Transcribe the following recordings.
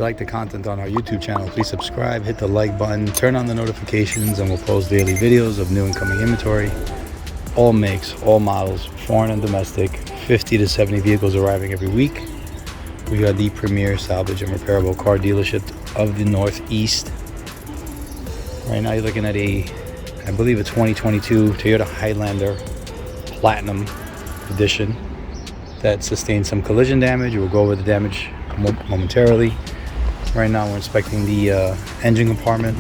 you like the content on our YouTube channel, please subscribe, hit the like button, turn on the notifications, and we'll post daily videos of new incoming inventory. All makes, all models, foreign and domestic, 50 to 70 vehicles arriving every week. We are the premier salvage and repairable car dealership of the Northeast. Right now you're looking at I believe a 2022 Toyota Highlander Platinum edition that sustained some collision damage. We'll go over the damage momentarily. Right now we're inspecting the engine compartment.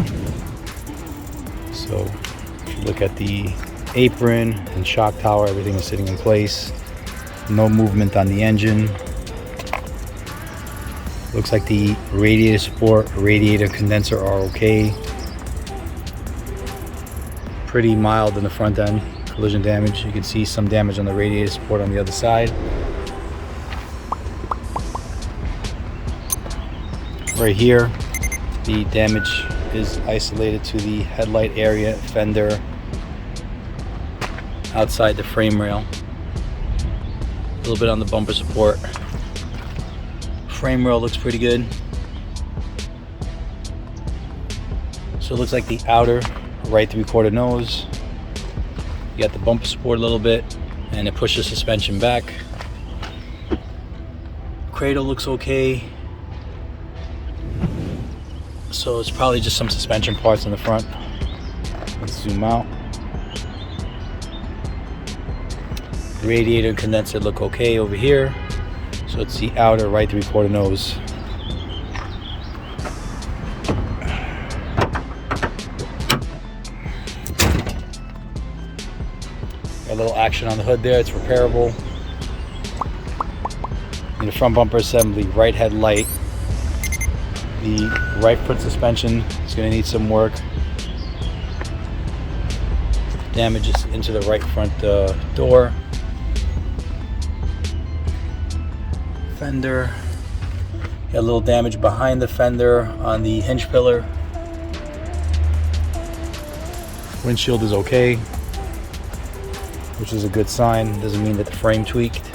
So if you look at the apron and shock tower, everything is sitting in place. No movement on the engine. Looks like the radiator support, radiator condenser are okay. Pretty mild in the front end collision damage. You can see some damage on the radiator support on the other side. Right here, the damage is isolated to the headlight area, fender, outside the frame rail, a little bit on the bumper support. Frame rail looks pretty good. So it looks like the outer right 3/4 nose, you got the bumper support a little bit, and it pushes suspension back. Cradle looks okay. So it's probably just some suspension parts in the front. Let's zoom out. Radiator and condenser look okay over here. So it's the outer right 3/4 nose. Got a little action on the hood there, it's repairable. In the front bumper assembly, right headlight. The right front suspension is going to need some work. Damages into the right front door. Fender. Got a little damage behind the fender on the hinge pillar. Windshield is okay, which is a good sign. Doesn't mean that the frame tweaked.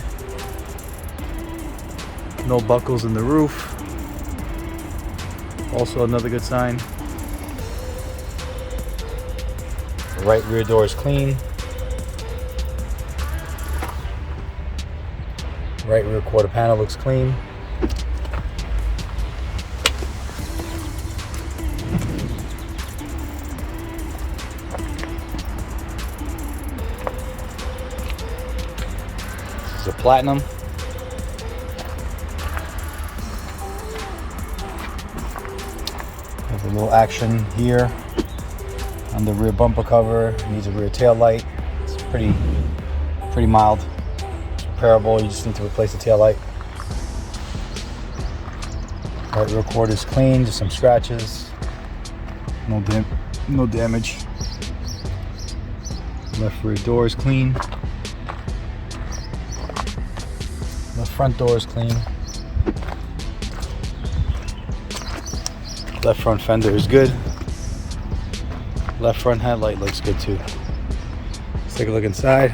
No buckles in the roof. Also another good sign. The right rear door is clean. Right rear quarter panel looks clean. This is a Platinum. There's a little action here on the rear bumper cover. It needs a rear tail light. It's pretty mild. It's repairable. You just need to replace the tail light. Right rear quarter is clean. Just some scratches. No damage. Left rear door is clean. The front door is clean. Left front fender is good. Left front headlight looks good too. Let's take a look inside.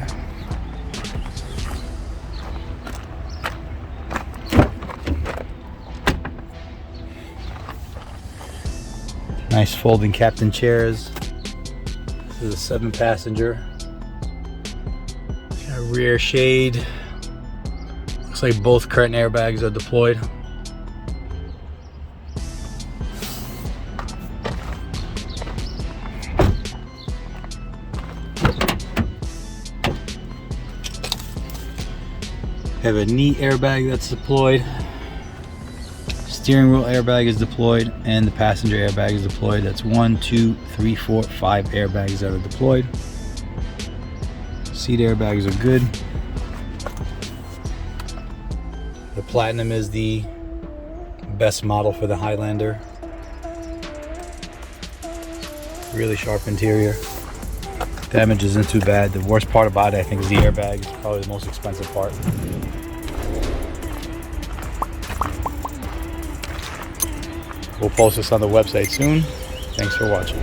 Nice folding captain chairs. This is a 7-passenger. Got a rear shade. Looks like both curtain airbags are deployed. Have a knee airbag that's deployed. Steering wheel airbag is deployed, and the passenger airbag is deployed. That's 1, 2, 3, 4, 5 airbags that are deployed. Seat airbags are good. The Platinum is the best model for the Highlander. Really sharp interior. Damage isn't too bad. The worst part about it, I think, is the airbag. It's probably the most expensive part. We'll post this on the website soon. Thanks for watching.